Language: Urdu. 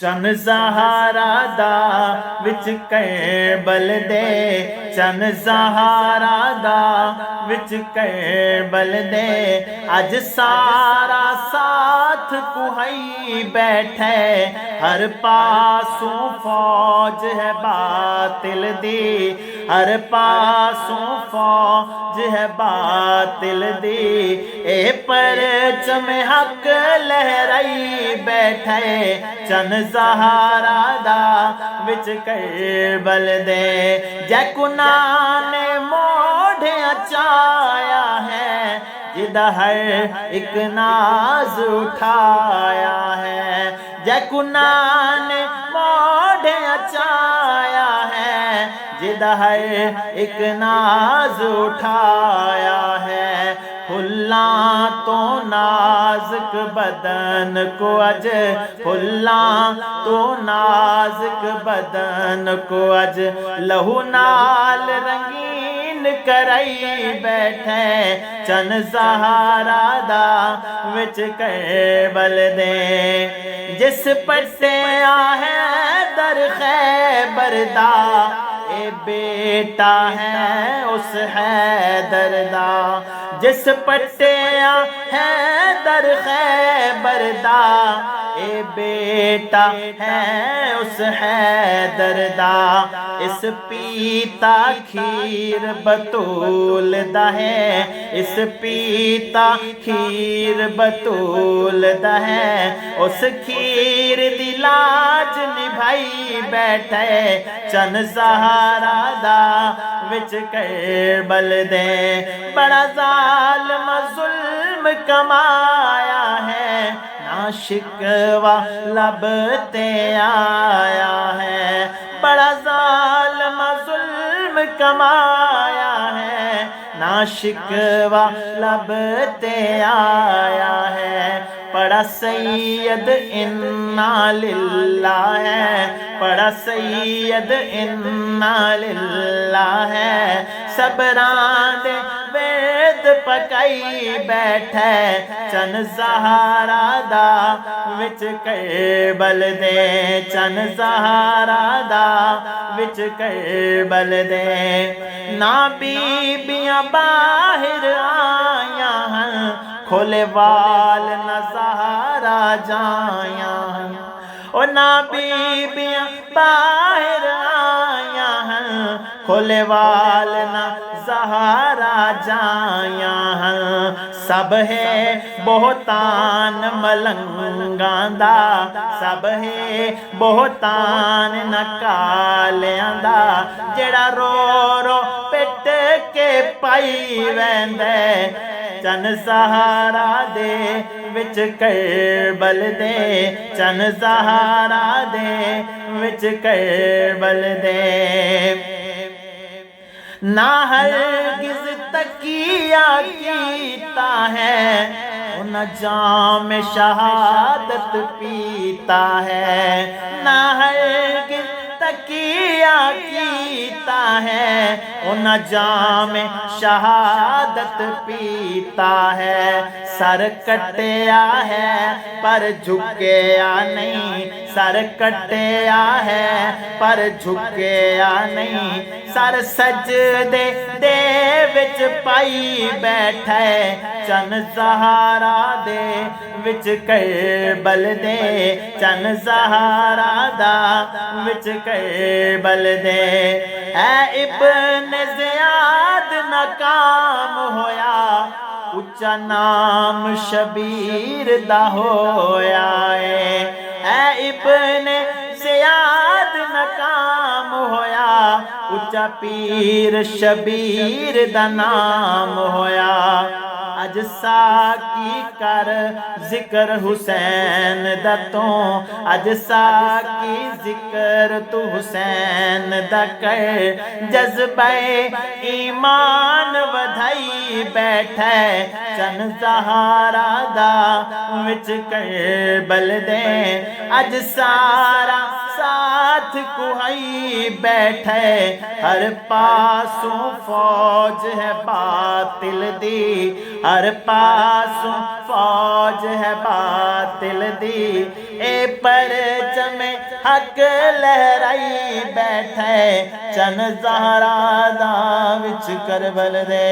چن زہارا دا وچ کربل دے، چن زہارا دا وچ کربل دے، اج سارا ساتھ کوہی بیٹھے، ہر پاسوں فوج ہے باطل دی، ہر پاسوں فوج ہے باطل دی، اے پرچم حق لہرائی بیٹھے، چن زہارا دا وچ کربل دے، جے گناہ نے موڑھیاں چایا ہے، جدا ہر ایک ناز اٹھایا ہے، جے گناہ نے موڑھیاں چایا ہے، جدا ہر ایک ناز اٹھایا ہے، پھلاں تو نازک بدن کو اج، پھلاں تو نازک بدن کو اج، لہو نال رنگین کرائی بیٹھے، چن زہارا دا وچ کربل دے، جس پٹیاں ہے در خیبر دا، اے بیٹا ہے اس حیدر دا، جس پٹیاں ہے در خیبر دا، اے بیٹا ہے اس حیدر دا، اس پیتا کھیر بطول دا ہے، اس پیتا کھیر بطول دا ہے، اس کھیر دی لاج نبھائی بیٹھے، چن زہارا دا وچ کربل دے، بڑا ظالم ظلم کمایا ہے، نا شکوہ لب تے آیا ہے، بڑا ظالم ظلم کمایا ہے، نا شکوہ لب تے آیا ہے، پڑا سید انا للہ ہے، پڑا سید انا للہ ہے، صبران دے وید پکائی بیٹھے، چن زہارا دا وچ کربل دے، چن زہارا دا وچ کربل دے، نا بیبیاں باہر آیاں ہیں، کھولے وال نہ زہارا جایاں ہیں، او نا بیبیاں باہر آیاں ہیں، کھولے وال نہ زہارا جایاں ہیں، سب ہے بہتان ملنگاں دا، سب ہے بہتان نکالیاں دا، جڑا رو رو پٹ کے پائی ویندے، چن زہارا دے وچ کربل دے، چن زہارا دے وچ کربل دے، نہ ہرگز تکیہ کیتا ہے، نہ جام شہادت پیتا ہے، نہ ہرگز تکیہ کیتا ہے، نہ جام شہادت پیتا ہے، سر کٹیا ہے پر جھکیا نہیں، سر کٹیا ہے پر جھکیا نہیں، سر سجدے دے وچ پائی بیٹھے، چن زہارا دے وچ کربل دے، چن زہارا دا وچ کربل دے، اے ابن زیاد ناکام ہویا، اچا نام شبیر دا ہویا ہے، اے ابن زیاد ناکام ہویا، اچا پیر شبیر دا نام ہویا، اج ساکی کر ذکر حسین دا تو، اج ساکی ذکر تو حسین دا کر، جذبہ ایمان ودھائی بیٹھے، چن زہارا دا وچ کربل دے، اج سارا ساتھ کوہی بیٹھے، ہر پاسوں فوج ہے باطل دی، ہر پاسوں فوج ہے باطل دی، پرچم حق لہرائی بیٹھے چن زہرا دا وچ کربل دے